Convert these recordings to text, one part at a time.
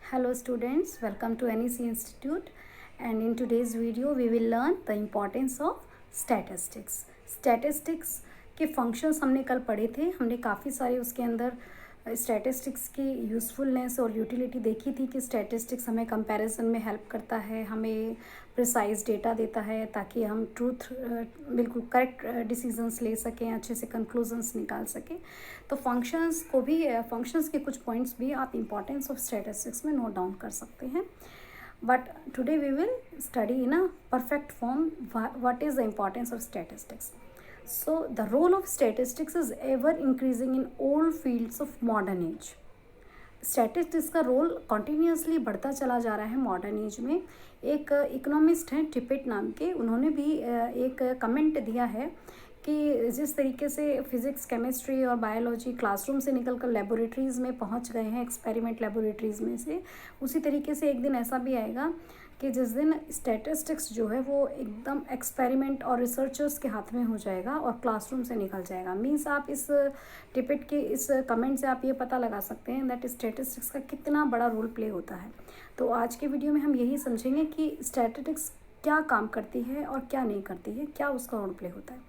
Hello students, welcome to NEC Institute, and in today's video we will learn the importance of statistics. Statistics के functions हमने कल पढ़े थे. हमने काफ़ी सारे उसके अंदर स्टैटिस्टिक्स की यूज़फुलनेस और यूटिलिटी देखी थी कि स्टैटिस्टिक्स हमें कंपैरिजन में हेल्प करता है, हमें प्रिसाइज डेटा देता है ताकि हम ट्रूथ बिल्कुल करेक्ट डिसीजंस ले सकें, अच्छे से कंक्लूजन्स निकाल सकें. तो फंक्शंस को भी फंक्शंस के कुछ पॉइंट्स भी आप इंपॉर्टेंस ऑफ स्टैटिस्टिक्स में नोट डाउन कर सकते हैं. But today we will study in a perfect form what is the importance of statistics. So the role of statistics is ever increasing in all fields of modern age. Statistics का role continuously बढ़ता चला जा रहा है modern age में. एक economist हैं टिपेट नाम के, उन्होंने भी एक कमेंट दिया है कि जिस तरीके से फिज़िक्स, केमिस्ट्री और बायोलॉजी क्लासरूम से निकलकर लेबोरेटरीज़ में पहुंच गए हैं, एक्सपेरिमेंट लेबोरेटरीज़ में से, उसी तरीके से एक दिन ऐसा भी आएगा कि जिस दिन स्टैटिस्टिक्स जो है वो एकदम एक्सपेरिमेंट और रिसर्चर्स के हाथ में हो जाएगा और क्लासरूम से निकल जाएगा. मीन्स आप इस टिपेट के इस कमेंट से आप ये पता लगा सकते हैं दैट स्टैटिस्टिक्स का कितना बड़ा रोल प्ले होता है. तो आज के वीडियो में हम यही समझेंगे कि स्टैटिस्टिक्स क्या काम करती है और क्या नहीं करती है, क्या उसका रोल प्ले होता है.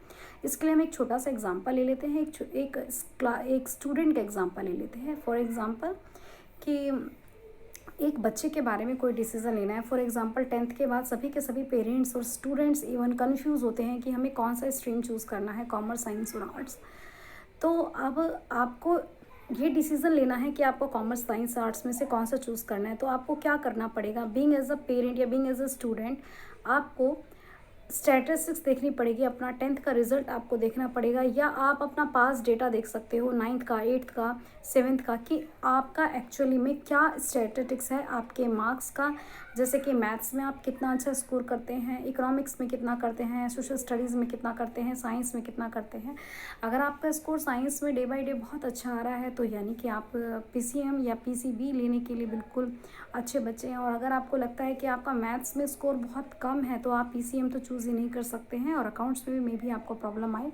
इसके लिए हम एक छोटा सा एग्जांपल ले लेते हैं, एक स्टूडेंट का एग्जांपल ले लेते हैं. फॉर एग्जांपल कि एक बच्चे के बारे में कोई डिसीज़न लेना है. फॉर एग्जांपल 10th के बाद सभी के सभी पेरेंट्स और स्टूडेंट्स इवन कंफ्यूज होते हैं कि हमें कौन सा स्ट्रीम चूज़ करना है, कॉमर्स, साइंस और आर्ट्स. तो अब आपको ये डिसीज़न लेना है कि आपको कॉमर्स, साइंस, आर्ट्स में से कौन सा चूज़ करना है. तो आपको क्या करना पड़ेगा, बीइंग एज अ पेरेंट या बीइंग एज अ स्टूडेंट, आपको स्टैटिस्टिक्स देखनी पड़ेगी. अपना 10th का रिजल्ट आपको देखना पड़ेगा, या आप अपना पास डेटा देख सकते हो 9th का, 8th का, 7th का, कि आपका एक्चुअली में क्या स्टैटिस्टिक्स है. आपके मार्क्स का, जैसे कि मैथ्स में आप कितना अच्छा स्कोर करते हैं, इकोनॉमिक्स में कितना करते हैं, सोशल स्टडीज़ में कितना करते हैं, साइंस में कितना करते हैं. अगर आपका स्कोर साइंस में डे बाई डे बहुत अच्छा आ रहा है तो यानी कि आप PCM या PCB लेने के लिए बिल्कुल अच्छे बच्चे हैं. और अगर आपको लगता है कि आपका मैथ्स में स्कोर बहुत कम है तो आप PCM तो चूज़ ही नहीं कर सकते हैं, और अकाउंट्स में भी आपको प्रॉब्लम आए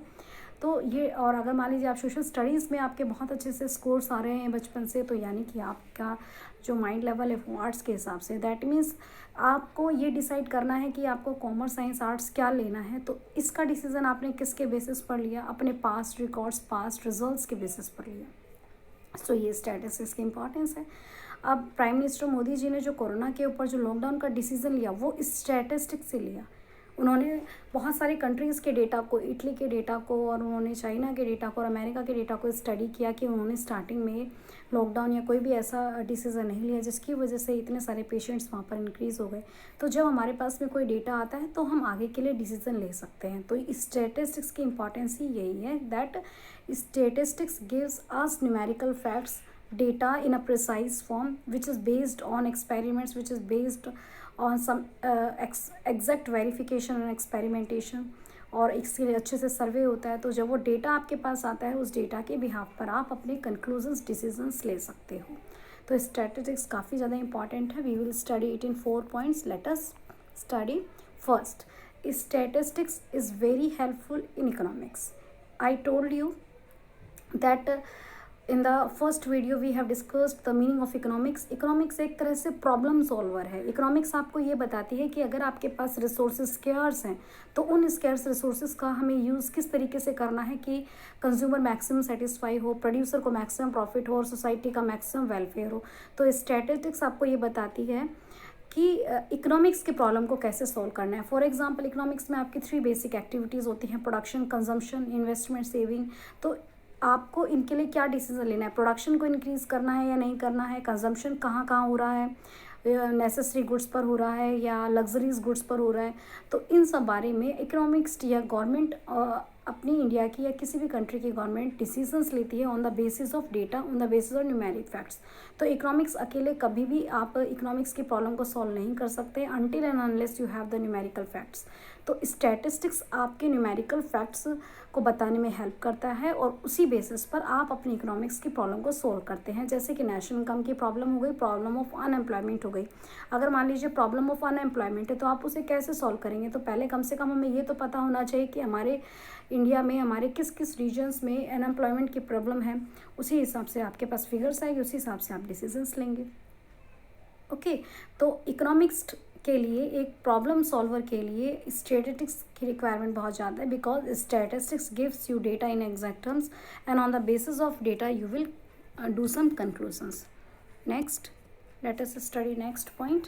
तो ये. और अगर मान लीजिए आप सोशल स्टडीज़ में आपके बहुत अच्छे से स्कोर्स आ रहे हैं बचपन से, तो यानी कि आपका जो माइंड लेवल है वो आर्ट्स के हिसाब से. दैट मीन्स आपको ये डिसाइड करना है कि आपको कॉमर्स, साइंस, आर्ट्स क्या लेना है. तो इसका डिसीज़न आपने किसके बेसिस पर लिया, अपने पास्ट रिकॉर्ड्स, पास्ट रिजल्ट्स के बेसिस पर लिया. सो ये स्टैटिस्टिक्स की इंपॉर्टेंस है. अब प्राइम मिनिस्टर मोदी जी ने जो कोरोना के ऊपर जो लॉकडाउन का डिसीज़न लिया वो स्टैटिस्टिक्स से लिया. उन्होंने बहुत सारी कंट्रीज़ के डेटा को, इटली के डेटा को, और उन्होंने चाइना के डेटा को और अमेरिका के डेटा को स्टडी किया कि उन्होंने स्टार्टिंग में लॉकडाउन या कोई भी ऐसा डिसीज़न नहीं लिया जिसकी वजह से इतने सारे पेशेंट्स वहाँ पर इंक्रीज़ हो गए. तो जब हमारे पास में कोई डेटा आता है तो हम आगे के लिए डिसीज़न ले सकते हैं. तो स्टैटिस्टिक्स की इंपॉर्टेंस ही यही है that statistics gives us numerical facts, data in a precise form which is based on experiments, which is based on some exact verification and experimentation. और इसके लिए अच्छे से सर्वे होता है. तो जब वो डेटा आपके पास आता है, उस डेटा के बिहाफ पर आप अपने कंक्लूजन्स, डिसीजंस ले सकते हो. तो स्टैटिस्टिक्स काफ़ी ज़्यादा इंपॉर्टेंट है. We will study it in 4 points. Let us study. First, statistics is very helpful in economics. I told you that in the first video we have discussed the meaning of economics. Economics एक तरह से problem solver है. Economics आपको ये बताती है कि अगर आपके पास रिसोर्सेज स्केर्स हैं तो उन स्केर्स रिसोर्सेज का हमें यूज़ किस तरीके से करना है कि कंज्यूमर मैक्सिमम सेटिस्फाई हो, प्रोड्यूसर को मैक्सिमम प्रॉफिट हो और सोसाइटी का मैक्सिमम वेलफेयर हो. तो स्टैटिस्टिक्स आपको ये बताती है कि इकोनॉमिक्स के प्रॉब्लम को कैसे सॉल्व करना है. फॉर एग्जांपल इकोनॉमिक्स में आपकी 3 बेसिक एक्टिविटीज़ होती हैं: प्रोडक्शन, कंजम्पशन, इन्वेस्टमेंट, सेविंग. तो आपको इनके लिए क्या डिसीजन लेना है. प्रोडक्शन को इंक्रीज़ करना है या नहीं करना है, कंजम्पशन कहाँ कहाँ हो रहा है, नेसेसरी गुड्स पर हो रहा है या लग्जरीज गुड्स पर हो रहा है. तो इन सब बारे में इकोनॉमिक्स या गवर्नमेंट अपनी इंडिया की या किसी भी कंट्री की गवर्नमेंट डिसीजंस लेती है on the basis of data, on the basis of numeric facts. तो इकोनॉमिक्स अकेले कभी भी आप इकोनॉमिक्स की प्रॉब्लम को सॉल्व नहीं कर सकते until and unless you have the numerical facts. तो स्टैटिस्टिक्स आपके न्यूमेरिकल फैक्ट्स को बताने में हेल्प करता है और उसी बेसिस पर आप अपनी इकोनॉमिक्स की प्रॉब्लम को सोल्व करते हैं. जैसे कि नेशनल इनकम की प्रॉब्लम हो गई, प्रॉब्लम ऑफ अनएम्प्लॉयमेंट हो गई. अगर मान लीजिए प्रॉब्लम ऑफ अनएम्प्लॉयमेंट है तो आप उसे कैसे सॉल्व करेंगे. तो पहले कम से कम हमें ये तो पता होना चाहिए कि हमारे इंडिया में हमारे किस किस रीजन्स में अनएम्प्लॉयमेंट की प्रॉब्लम है. उसी हिसाब से आपके पास फिगर्स आएगी, उसी हिसाब से आप डिसीजंस लेंगे. ओके तो इकोनॉमिक्स के लिए, एक प्रॉब्लम सॉल्वर के लिए स्टैटिस्टिक्स की रिक्वायरमेंट बहुत ज़्यादा है, because statistics gives you data in exact terms and on the basis of data you will do some conclusions. Next, let us study next point.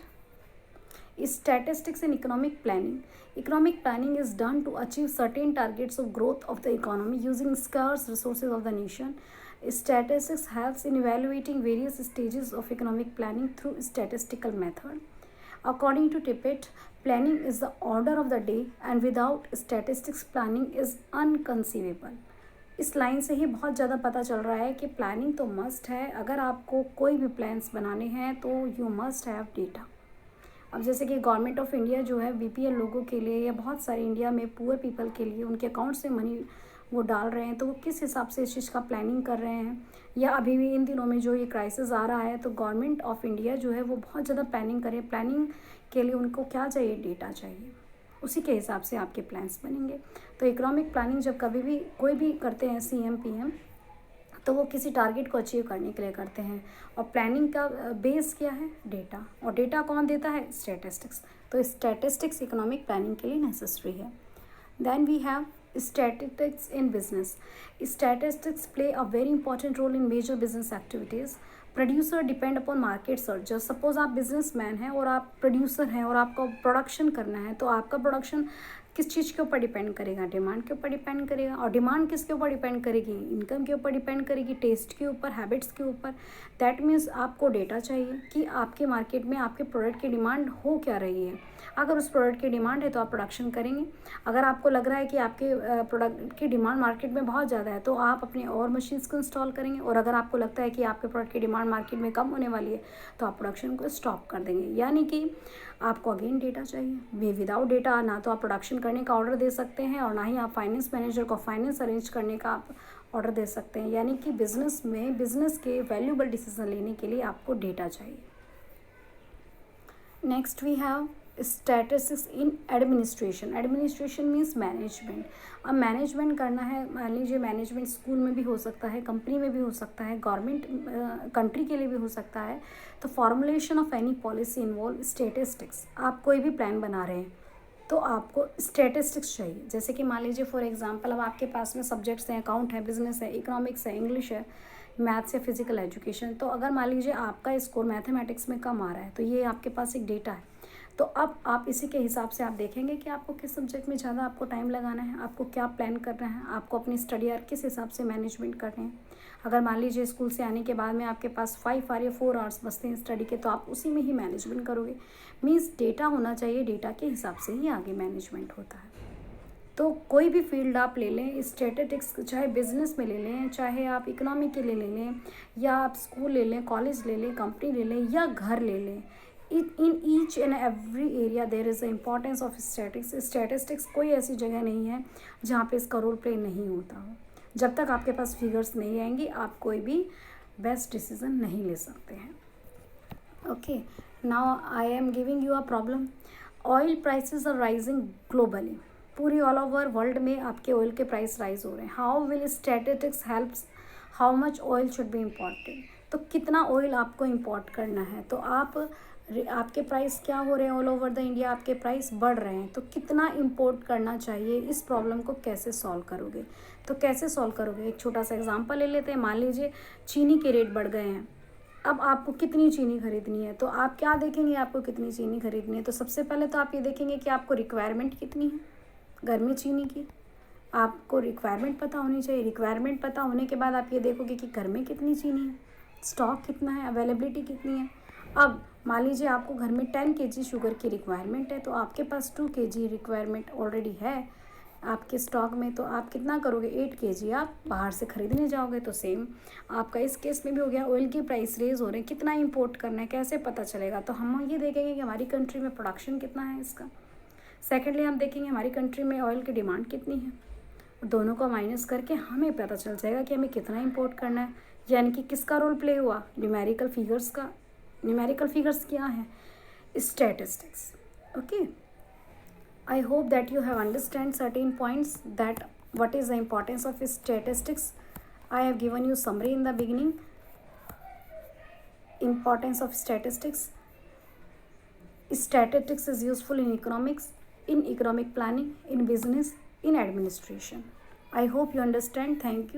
Statistics in economic planning. Economic planning is done to achieve certain targets of growth of the economy using scarce resources of the nation. Statistics helps in evaluating various stages of economic planning through statistical method. According to Tippett, planning is the order of the day, and without statistics, planning is unconceivable. इस line से ही बहुत ज़्यादा पता चल रहा है कि planning तो मस्ट है। अगर आपको कोई भी प्लान्स बनाने हैं तो यू मस्ट हैव डेटा। अब जैसे कि गवर्नमेंट ऑफ इंडिया जो है बीपीएल लोगों के लिए या बहुत सारे इंडिया में पुअर पीपल के लिए उनके अकाउंट से मनी वो डाल रहे हैं, तो वो किस हिसाब से इस चीज़ का प्लानिंग कर रहे हैं, या अभी भी इन दिनों में जो ये क्राइसिस आ रहा है तो गवर्नमेंट ऑफ इंडिया जो है वो बहुत ज़्यादा प्लानिंग करे। प्लानिंग के लिए उनको क्या चाहिए, डेटा चाहिए, उसी के हिसाब से आपके प्लान्स बनेंगे। तो इकोनॉमिक प्लानिंग जब कभी भी कोई भी करते हैं सीएम पीएम, तो वो किसी टारगेट को अचीव करने के लिए करते हैं, और प्लानिंग का बेस क्या है, डेटा। और डेटा कौन देता है, स्टैटिस्टिक्स। तो स्टैटिस्टिक्स इकोनॉमिक प्लानिंग के लिए नेसेसरी है। Then we have statistics in business. Statistics play a very important role in major business activities. Producer depend upon market searcher. Suppose आप बिजनेसमैन हैं और आप प्रोड्यूसर हैं और आपको प्रोडक्शन करना है, तो आपका प्रोडक्शन किस चीज़ के ऊपर डिपेंड करेगा, डिमांड के ऊपर डिपेंड करेगा। और डिमांड किसके ऊपर डिपेंड करेगी, इनकम के ऊपर डिपेंड करेगी, टेस्ट के ऊपर, हैबिट्स के ऊपर। दैट मीन्स आपको डेटा चाहिए कि आपके मार्केट में आपके प्रोडक्ट की डिमांड हो क्या रही है। अगर उस प्रोडक्ट की डिमांड है तो आप प्रोडक्शन करेंगे। अगर आपको लग रहा है कि आपके प्रोडक्ट की डिमांड मार्केट में बहुत ज़्यादा है तो आप अपने और मशीन्स को इंस्टॉल करेंगे। और अगर आपको लगता है कि आपके प्रोडक्ट की डिमांड मार्केट में कम होने वाली है तो आप प्रोडक्शन को स्टॉप कर देंगे। यानी कि आपको अगेन डेटा चाहिए। वे विदाउट डेटा ना तो आप प्रोडक्शन करने का ऑर्डर दे सकते हैं और ना ही आप फाइनेंस मैनेजर को फाइनेंस अरेंज करने का आप ऑर्डर दे सकते हैं। यानी कि बिजनेस में बिजनेस के वैल्यूएबल डिसीजन लेने के लिए आपको डेटा चाहिए। Next we have statistics in administration. Administration means management. अब मैनेजमेंट करना है, मान लीजिए मैनेजमेंट स्कूल में भी हो सकता है, कंपनी में भी हो सकता है, गवर्नमेंट कंट्री के लिए भी हो सकता है। तो formulation of any policy involve statistics. आप कोई भी प्लान बना रहे हैं तो आपको स्टैटिस्टिक्स चाहिए। जैसे कि मान लीजिए फॉर एग्जांपल अब आपके पास में सब्जेक्ट्स हैं, अकाउंट है, बिजनेस है, इकोनॉमिक्स है, इंग्लिश है, मैथ्स या फिजिकल एजुकेशन। तो अगर मान लीजिए आपका स्कोर मैथमेटिक्स में कम आ रहा है तो ये आपके पास एक डेटा है। तो अब आप इसी के हिसाब से आप देखेंगे कि आपको किस सब्जेक्ट में ज़्यादा आपको टाइम लगाना है, आपको क्या प्लान करना है, आपको अपनी स्टडी आवर किस हिसाब से मैनेजमेंट करने हैं। अगर मान लीजिए स्कूल से आने के बाद में आपके पास 5 आवर या 4 आवर्स बचते हैं स्टडी के, तो आप उसी में ही मैनेजमेंट करोगे। मीन्स डेटा होना चाहिए, डेटा के हिसाब से ही आगे मैनेजमेंट होता है। तो कोई भी फील्ड आप ले लें, स्टैटिस्टिक्स चाहे बिजनेस में ले लें, चाहे आप इकोनॉमी के लिए ले लें, या आप स्कूल ले लें, कॉलेज ले लें, कंपनी ले लें, या घर ले लें, in each and every area there is the importance of statistics. Statistics कोई ऐसी जगह नहीं है जहाँ पे इसका रोल प्ले नहीं होता हो। जब तक आपके पास फिगर्स नहीं आएंगी आप कोई भी बेस्ट डिसीजन नहीं ले सकते हैं। Okay, now I am giving you a problem. Oil prices are rising globally. पूरी ऑल ओवर वर्ल्ड में आपके ऑयल के प्राइस राइज हो रहे हैं। How will statistics helps, how much oil should be imported. तो कितना ऑयल आपको इम्पोर्ट करना है, तो आपके प्राइस क्या हो रहे हैं ऑल ओवर द इंडिया, आपके प्राइस बढ़ रहे हैं, तो कितना इंपोर्ट करना चाहिए। इस प्रॉब्लम को कैसे सॉल्व करोगे, तो कैसे सॉल्व करोगे, एक छोटा सा एग्जांपल ले लेते हैं। मान लीजिए चीनी के रेट बढ़ गए हैं, अब आपको कितनी चीनी खरीदनी है, तो आप क्या देखेंगे, आपको कितनी चीनी खरीदनी है। तो सबसे पहले तो आप ये देखेंगे कि आपको रिक्वायरमेंट कितनी है घर में चीनी की। आपको रिक्वायरमेंट पता होनी चाहिए। रिक्वायरमेंट पता होने के बाद आप ये देखोगे कि घर में कितनी चीनी है, स्टॉक कितना है, अवेलेबिलिटी कितनी है। अब मान लीजिए आपको घर में 10 kg शुगर की रिक्वायरमेंट है, तो आपके पास 2 kg रिक्वायरमेंट ऑलरेडी है आपके स्टॉक में, तो आप कितना करोगे, 8 kg आप बाहर से ख़रीदने जाओगे। तो सेम आपका इस केस में भी हो गया। ऑयल की प्राइस रेज हो रहे हैं, कितना इंपोर्ट करना है, कैसे पता चलेगा, तो हम ये देखेंगे कि हमारी कंट्री में प्रोडक्शन कितना है इसका। सेकेंडली हम देखेंगे हमारी कंट्री में ऑयल की डिमांड कितनी है, दोनों को माइनस करके हमें पता चल जाएगा कि हमें कितना इंपोर्ट करना है। यानी कि किसका रोल प्ले हुआ, न्यूमेरिकल फिगर्स का। न्यूमेरिकल फिगर्स क्या है, statistics. Okay, I hope that you have understand certain points that what is the importance of statistics. I have given you summary in the beginning, importance of statistics. Statistics is useful in economics, in economic planning, in business, in administration. I hope you understand. Thank you.